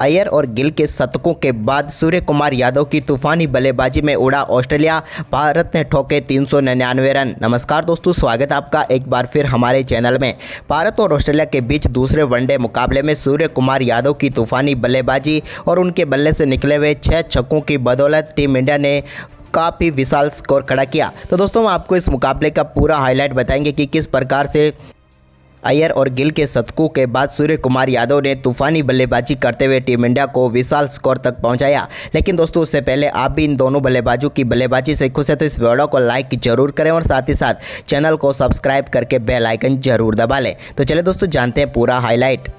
अय्यर और गिल के शतकों के बाद सूर्य कुमार यादव की तूफानी बल्लेबाजी में उड़ा ऑस्ट्रेलिया, भारत ने ठोके 399 रन। नमस्कार दोस्तों, स्वागत है आपका एक बार फिर हमारे चैनल में। भारत और ऑस्ट्रेलिया के बीच दूसरे वनडे मुकाबले में सूर्य कुमार यादव की तूफानी बल्लेबाजी और उनके बल्ले से निकले हुए 6 छक्कों की बदौलत टीम इंडिया ने काफ़ी विशाल स्कोर खड़ा किया। तो दोस्तों, हम आपको इस मुकाबले का पूरा हाईलाइट बताएंगे कि किस प्रकार से अय्यर और गिल के शतकों के बाद सूर्य कुमार यादव ने तूफानी बल्लेबाजी करते हुए टीम इंडिया को विशाल स्कोर तक पहुंचाया। लेकिन दोस्तों, उससे पहले आप भी इन दोनों बल्लेबाजों की बल्लेबाजी से खुश है तो इस वीडियो को लाइक जरूर करें और साथ ही साथ चैनल को सब्सक्राइब करके बेल आइकन जरूर दबा लें। तो चलिए दोस्तों, जानते हैं पूरा हाईलाइट।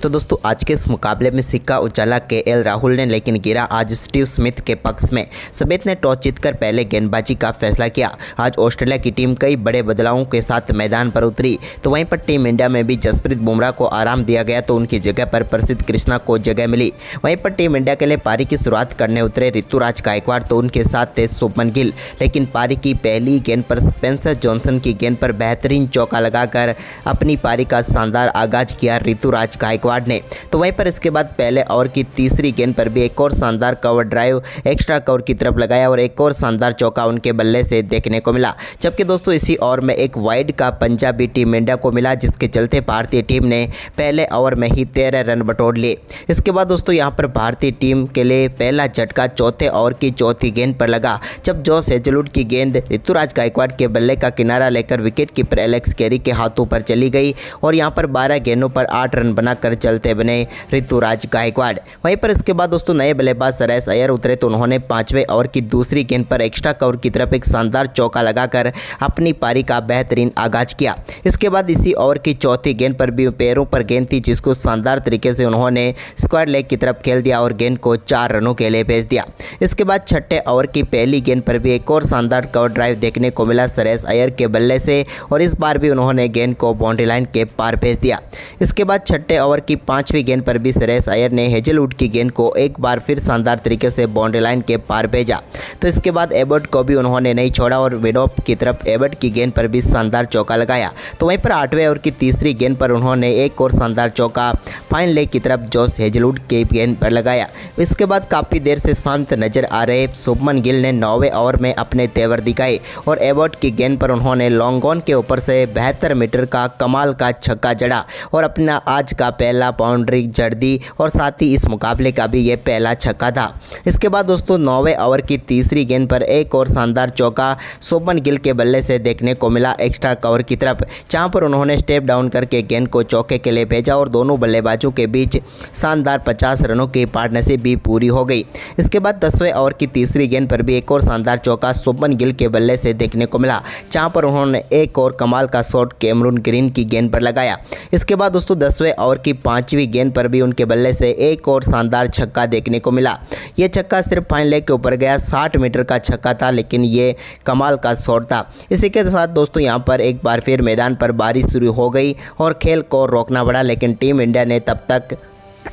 तो दोस्तों, आज के इस मुकाबले में सिक्का उछाला केएल राहुल ने, लेकिन गिरा आज स्टीव स्मिथ के पक्ष में। स्मिथ ने टॉस जीतकर पहले गेंदबाजी का फैसला किया। आज ऑस्ट्रेलिया की टीम कई बड़े बदलावों के साथ मैदान पर उतरी, तो वहीं पर टीम इंडिया में भी जसप्रीत बुमराह को आराम दिया गया तो उनकी जगह पर प्रसिद्ध कृष्णा को जगह मिली। वहीं पर टीम इंडिया के लिए पारी की शुरुआत करने उतरे ऋतुराज गायकवाड़, तो उनके साथ थे शुभमन गिल। लेकिन पारी की पहली गेंद पर स्पेंसर जॉनसन की गेंद पर बेहतरीन चौका लगाकर अपनी पारी का शानदार आगाज किया ऋतुराज गायकवाड़ ने। तो वहीं पर इसके बाद पहले ओवर की तीसरी गेंद पर भी एक और शानदार कवर ड्राइव एक्स्ट्रा कवर की तरफ लगाया और एक और शानदार चौका उनके बल्ले से देखने को मिला। जबकि दोस्तों, इसी ओवर में एक वाइड का पंजा भी टीम इंडिया को मिला, जिसके चलते भारतीय टीम ने पहले ओवर में ही 13 रन बटोर लिए। इसके बाद दोस्तों, यहां पर भारतीय टीम के लिए पहला झटका चौथे ओवर की चौथी गेंद पर लगा, जब जॉस हेजलवुड की गेंद ऋतुराज गायकवाड़ के बल्ले का किनारा लेकर विकेट कीपर एलेक्स कैरी के हाथों पर चली गई और यहां पर 12 गेंदों पर 8 रन बनाकर चलते बने ऋतुराज गायकवाड़। वहीं पर इसके बाद दोस्तों, नए बल्लेबाज श्रेयस अय्यर उतरे, तो उन्होंने 5वें ओवर की दूसरी गेंद पर एक्स्ट्रा कवर की तरफ एक शानदार चौका लगाकर अपनी पारी का बेहतरीन आगाज किया। इसके बाद इसी ओवर की चौथी गेंद पर भी पैरों पर गेंद थी, जिसको शानदार तरीके से उन्होंने स्क्वायर लेग की तरफ खेल दिया और गेंद को 4 रनों के लिए भेज दिया। इसके बाद छठे ओवर की पहली गेंद पर भी एक और शानदार कवर ड्राइव देखने को मिला श्रेयस अय्यर के बल्ले से और इस बार भी उन्होंने गेंद को बाउंड्री लाइन के पार भेज दिया। इसके बाद छठे ओवर की 5वीं गेंद पर भी श्रेयस अय्यर ने हेजलवुड की गेंद को एक बार फिर शानदार तरीके से बाउंड्री लाइन के पार भेजा। तो इसके बाद एबर्ट को भी उन्होंने नहीं छोड़ा और विडोप की तरफ एबर्ट की गेंद पर भी शानदार चौका लगाया। तो वहीं पर 8वें ओवर की तीसरी गेंद पर उन्होंने एक और शानदार चौका फाइन लेग की तरफ जॉस हेजलवुड की गेंद पर लगाया। इसके बाद काफ़ी देर से शांत नजर आ रहे शुभमन गिल ने 9वें ओवर में अपने तेवर दिखाए और एबर्ट की गेंद पर उन्होंने लॉन्ग ऑन के ऊपर से 72 मीटर का कमाल का छक्का जड़ा और अपना आज का पहला बाउंड्री जड़ दी और साथ ही इस मुकाबले का भी ये पहला छक्का था। इसके बाद दोस्तों, 9वें ओवर की तीसरी गेंद पर एक और शानदार चौका शुभमन गिल के बल्ले से देखने को मिला एक्स्ट्रा कवर की तरफ, जहां पर उन्होंने स्टेप डाउन करके गेंद को चौके के लिए भेजा और दोनों बल्लेबाजों के बीच शानदार 50 रनों की पार्टनरशिप भी पूरी हो गई। इसके बाद 10वें ओवर की तीसरी गेंद पर भी एक और शानदार चौका शुभमन गिल के बल्ले से देखने को मिला, जहां पर उन्होंने एक और कमाल का शॉट कैमरून ग्रीन की गेंद पर लगाया। इसके बाद दोस्तों, 10वें ओवर की 5वीं गेंद पर भी उनके बल्ले से एक और शानदार छक्का देखने को मिला। ये छक्का सिर्फ फाइन लेग के ऊपर गया, 60 मीटर का छक्का था, लेकिन ये कमाल का शॉट था। इसी के साथ दोस्तों, यहाँ पर एक बार फिर मैदान पर बारिश शुरू हो गई और खेल को रोकना पड़ा, लेकिन टीम इंडिया ने तब तक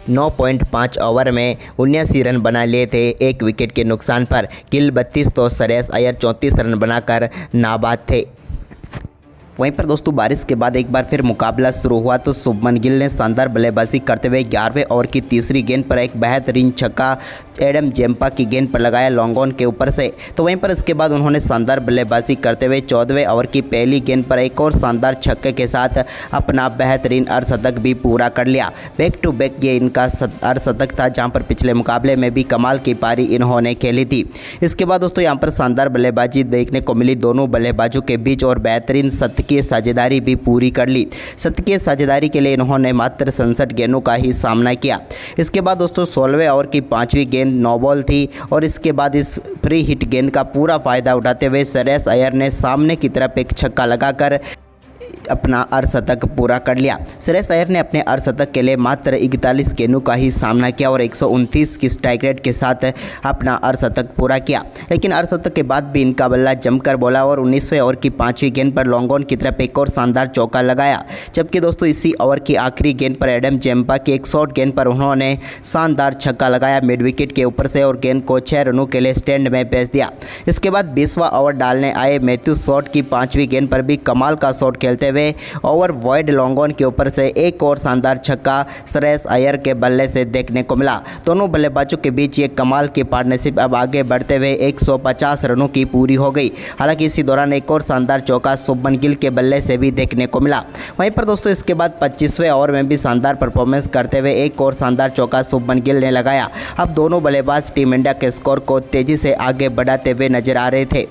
9.5 ओवर में 79 रन बना लिए थे एक विकेट के नुकसान पर। गिल 32 तो श्रेयस अय्यर 34 रन बनाकर नाबाद थे। वहीं पर दोस्तों, बारिश के बाद एक बार फिर मुकाबला शुरू हुआ तो शुभमन गिल ने शानदार बल्लेबाजी करते हुए 11वें ओवर की तीसरी गेंद पर एक बेहतरीन छक्का एडम जेम्पा की गेंद पर लगाया लॉन्ग ऑन के ऊपर से। तो वहीं पर इसके बाद उन्होंने शानदार बल्लेबाजी करते हुए 14वें ओवर की पहली गेंद पर एक और शानदार छक्के के साथ अपना बेहतरीन अर्धशतक भी पूरा कर लिया। बैक टू बैक ये इनका अर्धशतक था, जहां पर पिछले मुकाबले में भी कमाल की पारी इन्होंने खेली थी। इसके बाद दोस्तों, यहाँ पर शानदार बल्लेबाजी देखने को मिली दोनों बल्लेबाजों के बीच और बेहतरीन शतकीय साझेदारी भी पूरी कर ली। शतकीय साझेदारी के लिए इन्होंने मात्र 67 गेंदों का ही सामना किया। इसके बाद दोस्तों, 16वें ओवर की 5वीं गेंद नो बॉल थी और इसके बाद इस फ्री हिट गेंद का पूरा फायदा उठाते हुए श्रेयस अय्यर ने सामने की तरफ एक छक्का लगाकर अपना अर्धशतक पूरा कर लिया। श्रेयस अय्यर ने अपने अर्धशतक के लिए मात्र 41 गेंदों का ही सामना किया और 129 की स्ट्राइक रेट के साथ अपना अर्धशतक पूरा किया। लेकिन अर्धशतक के बाद भी इनका बल्ला जमकर बोला और 19वें ओवर की 5वीं गेंद पर लॉन्ग ऑन की तरफ एक और शानदार चौका लगाया। जबकि दोस्तों, इसी ओवर की आखिरी गेंद पर एडम जेम्पा की एक शॉर्ट गेंद पर उन्होंने शानदार छक्का लगाया मिड विकेट के ऊपर से और गेंद को 6 रनों के लिए स्टैंड में भेज दिया। इसके बाद 20वां ओवर डालने आए मैथ्यू शॉट की 5वीं गेंद पर भी कमाल का शॉट खेलते हुए हुए ओवर वॉइड लॉन्ग ऑन के ऊपर से एक और शानदार छक्का श्रेयस अय्यर के बल्ले से देखने को मिला। दोनों बल्लेबाजों के बीच ये कमाल की पार्टनरशिप अब आगे बढ़ते हुए 150 रनों की पूरी हो गई। हालांकि इसी दौरान एक और शानदार चौका शुभमन गिल के बल्ले से भी देखने को मिला। वहीं पर दोस्तों इसके बाद 25वें ओवर में भी शानदार परफॉर्मेंस करते हुए एक और शानदार चौका शुभमन गिल ने लगाया। अब दोनों बल्लेबाज टीम इंडिया के स्कोर को तेजी से आगे बढ़ाते हुए नजर आ रहे थे।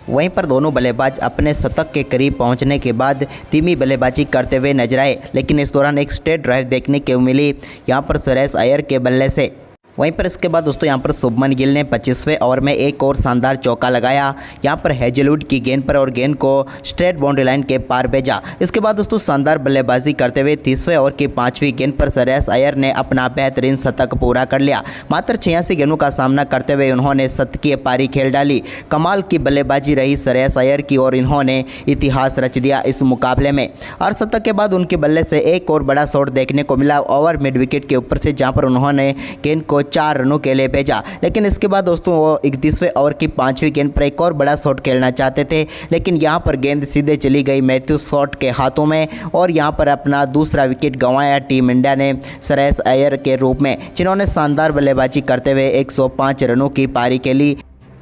वहीं पर दोनों बल्लेबाज अपने शतक के करीब पहुंचने के बाद धीमी बल्लेबाजी करते हुए नजर आए, लेकिन इस दौरान एक स्ट्रेट ड्राइव देखने को मिली यहां पर श्रेयस अय्यर के बल्ले से। वहीं पर इसके बाद दोस्तों यहां पर शुभमन गिल ने 25वें ओवर में एक और शानदार चौका लगाया यहां पर हेजलवुड की गेंद पर और गेंद को स्ट्रेट बाउंड्री लाइन के पार भेजा। इसके बाद दोस्तों शानदार बल्लेबाजी करते हुए 30वें ओवर की 5वीं गेंद पर श्रेयस अय्यर ने अपना बेहतरीन शतक पूरा कर लिया। मात्र 86 गेंदों का सामना करते हुए उन्होंने शतकीय पारी खेल डाली। कमाल की बल्लेबाजी रही श्रेयस अय्यर की और इन्होंने इतिहास रच दिया इस मुकाबले में। और शतक के बाद उनके बल्ले से एक और बड़ा शॉट देखने को मिला ओवर मिड विकेट के ऊपर से, जहां पर उन्होंने गेंद को 4 रनों के लिए भेजा। लेकिन इसके बाद दोस्तों वो 31वें ओवर की 5वीं गेंद पर एक और बड़ा शॉट खेलना चाहते थे, लेकिन यहां पर गेंद सीधे चली गई मैथ्यू शॉट के हाथों में और यहां पर अपना दूसरा विकेट गंवाया टीम इंडिया ने श्रेयस अय्यर के रूप में, जिन्होंने शानदार बल्लेबाजी करते हुए 105 रनों की पारी खेली।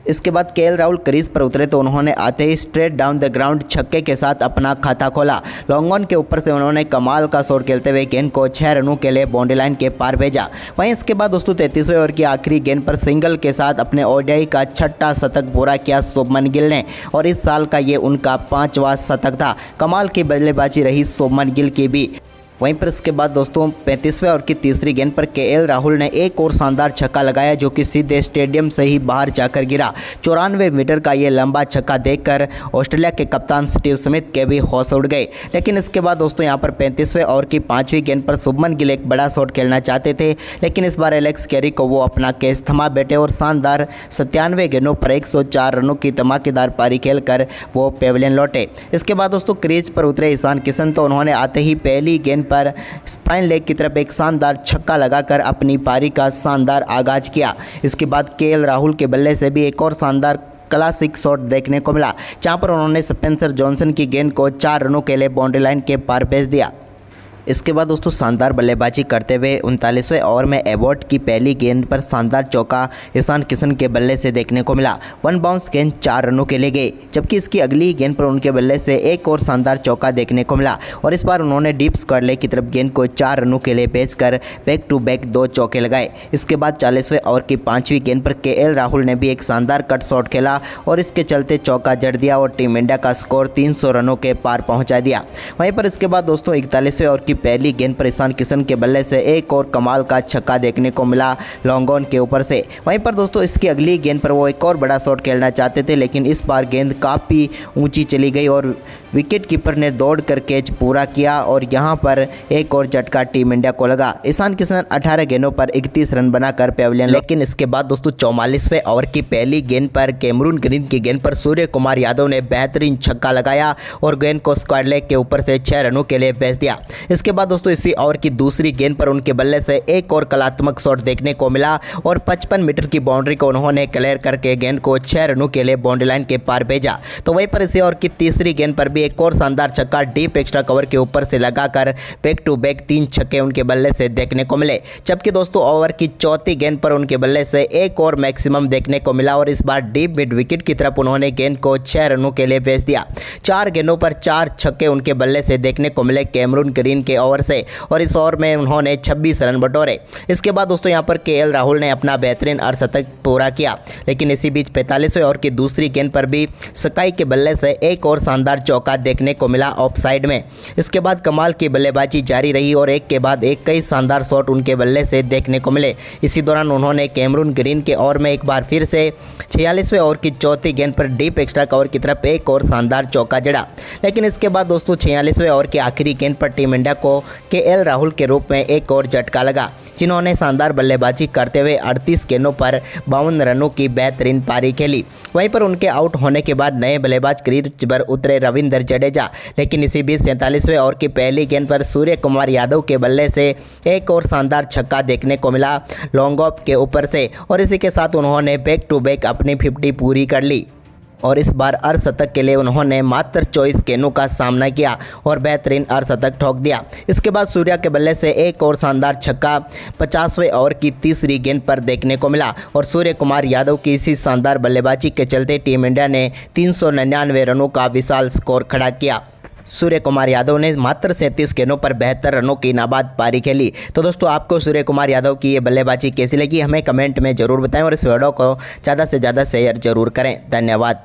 इसके बाद केएल राहुल क्रीज पर उतरे तो उन्होंने आते ही स्ट्रेट डाउन द ग्राउंड छक्के के साथ अपना खाता खोला। लॉन्ग ऑन के ऊपर से उन्होंने कमाल का शॉट खेलते हुए गेंद को 6 रनों के लिए बाउंड्री लाइन के पार भेजा। वहीं इसके बाद दोस्तों 33वें ओवर की आखिरी गेंद पर सिंगल के साथ अपने ओडीआई का 6ठा शतक पूरा किया शुभमन गिल ने, और इस साल का ये उनका 5वां शतक था। कमाल की बल्लेबाजी रही शुभमन गिल की भी। वहीं पर इसके बाद दोस्तों 35वें ओवर की तीसरी गेंद पर केएल राहुल ने एक और शानदार छक्का लगाया, जो कि सीधे स्टेडियम से ही बाहर जाकर गिरा। 94 मीटर का ये लंबा छक्का देखकर ऑस्ट्रेलिया के कप्तान स्टीव स्मिथ के भी होश उड़ गए। लेकिन इसके बाद दोस्तों यहां पर 35वें ओवर की 5वीं गेंद पर शुभमन गिल एक बड़ा शॉट खेलना चाहते थे, लेकिन इस बार एलेक्स कैरी को वो अपना केस थमा बैठे और शानदार 97 गेंदों पर 104 रनों की धमाकेदार पारी खेलकर वो पेविलियन लौटे। इसके बाद दोस्तों क्रीज पर उतरे ईशान किशन तो उन्होंने आते ही पहली गेंद पर स्पाइन लेग की तरफ एक शानदार छक्का लगाकर अपनी पारी का शानदार आगाज किया। इसके बाद केएल राहुल के बल्ले से भी एक और शानदार क्लासिक शॉट देखने को मिला, जहां पर उन्होंने स्पेंसर जॉनसन की गेंद को 4 रनों के लिए बाउंड्री लाइन के पार भेज दिया। इसके बाद दोस्तों शानदार बल्लेबाजी करते हुए 39वें ओवर में एबॉट की पहली गेंद पर शानदार चौका ईशान किशन के बल्ले से देखने को मिला। 1 बाउंस गेंद 4 रनों के लिए गई, जबकि इसकी अगली गेंद पर उनके बल्ले से एक और शानदार चौका देखने को मिला, और इस बार उन्होंने डीप स्क्वायर लेग की तरफ गेंद को 4 रनों के लिए भेजकर बैक टू बैक 2 चौके लगाए। इसके बाद 40वें ओवर की 5वीं गेंद पर केएल राहुल ने भी एक शानदार कट शॉट खेला और इसके चलते चौका जड़ दिया और टीम इंडिया का स्कोर 300 रनों के पार पहुंचा दिया। वहीं पर इसके बाद दोस्तों 41वें ओवर की पहली गेंद पर ईशान किशन के बल्ले से एक और कमाल का छक्का देखने को मिला लॉन्ग ऑन के ऊपर से। वहीं पर दोस्तों इसकी अगली गेंद पर वो एक और बड़ा शॉट खेलना चाहते थे, लेकिन इस बार गेंद काफ़ी ऊंची चली गई और विकेट कीपर ने दौड़कर कैच पूरा किया और यहां पर एक और झटका टीम इंडिया को लगा। ईशान किशन 18 गेंदों पर 31 रन बनाकर पेविलियन। लेकिन इसके बाद दोस्तों 44वें ओवर की पहली गेंद पर कैमरून ग्रीन की गेंद पर सूर्य कुमार यादव ने बेहतरीन छक्का लगाया और गेंद को स्क्वायर लेग के ऊपर से 6 रनों के लिए भेज दिया। इसके बाद दोस्तों इसी ओवर की दूसरी गेंद पर उनके बल्ले से एक और कलात्मक शॉट देखने को मिला और 55 मीटर की बाउंड्री को उन्होंने क्लियर करके गेंद को 6 रनों के लिए बाउंड्री लाइन के पार भेजा। तो वहीं पर इसी ओवर की तीसरी गेंद पर एक और शानदार छक्का डीप एक्स्ट्रा कवर के ऊपर से लगाकर बैक टू बैक 3 छक्के उनके बल्ले से देखने को मिले। जबकि दोस्तों ओवर की चौथी गेंद पर उनके बल्ले से एक और मैक्सिमम देखने को मिला और इस बार डीप मिड विकेट की तरफ उन्होंने गेंद को 6 रनों के लिए भेज दिया। 4 गेंदों पर 4 छक्के उनके बल्ले से देखने को मिले कैमरून ग्रीन के ओवर से और इस ओवर में उन्होंने 26 रन बटोरे। इसके बाद दोस्तों यहां पर केएल राहुल ने अपना बेहतरीन अर्धशतक पूरा किया, लेकिन इसी बीच 45वें ओवर की दूसरी गेंद पर भी स्काई के बल्ले से एक और शानदार चौका देखने को मिला ऑफ साइड में। इसके बाद कमाल की बल्लेबाजी जारी रही और एक के बाद एक कई शानदार शॉट उनके बल्ले से देखने को मिले। इसी दौरान उन्होंने कैमरून ग्रीन के ओवर में एक बार फिर से 46वें ओवर की चौथी गेंद पर डीप एक्स्ट्रा कवर की तरफ एक और शानदार चौका जड़ा। लेकिन इसके बाद दोस्तों 46वें ओवर की आखिरी गेंद पर टीम इंडिया को केएल राहुल के रूप में एक और झटका लगा, जिन्होंने शानदार बल्लेबाजी करते हुए 38 गेंदों पर 52 रनों की बेहतरीन पारी खेली। वहीं पर उनके आउट होने के बाद नए बल्लेबाज क्रीज पर उतरे रविंद्र जडेजा, लेकिन इसी बीच 47वें ओवर की पहली गेंद पर सूर्य कुमार यादव के बल्ले से एक और शानदार छक्का देखने को मिला लॉन्ग ऑफ के ऊपर से और इसी के साथ उन्होंने बैक टू बैक अपनी 50 पूरी कर ली। और इस बार अर्धशतक के लिए उन्होंने मात्र 24 गेंदों का सामना किया और बेहतरीन अर्धशतक ठोक दिया। इसके बाद सूर्या के बल्ले से एक और शानदार छक्का 50वें ओवर की तीसरी गेंद पर देखने को मिला और सूर्य कुमार यादव की इसी शानदार बल्लेबाजी के चलते टीम इंडिया ने 399 रनों का विशाल स्कोर खड़ा किया। सूर्य कुमार यादव ने मात्र 37 गेंदों पर 72 रनों की नाबाद पारी खेली। तो दोस्तों, आपको सूर्य कुमार यादव की ये बल्लेबाजी कैसी लगी हमें कमेंट में ज़रूर बताएं और इस वीडियो को ज़्यादा से ज़्यादा शेयर जरूर करें। धन्यवाद।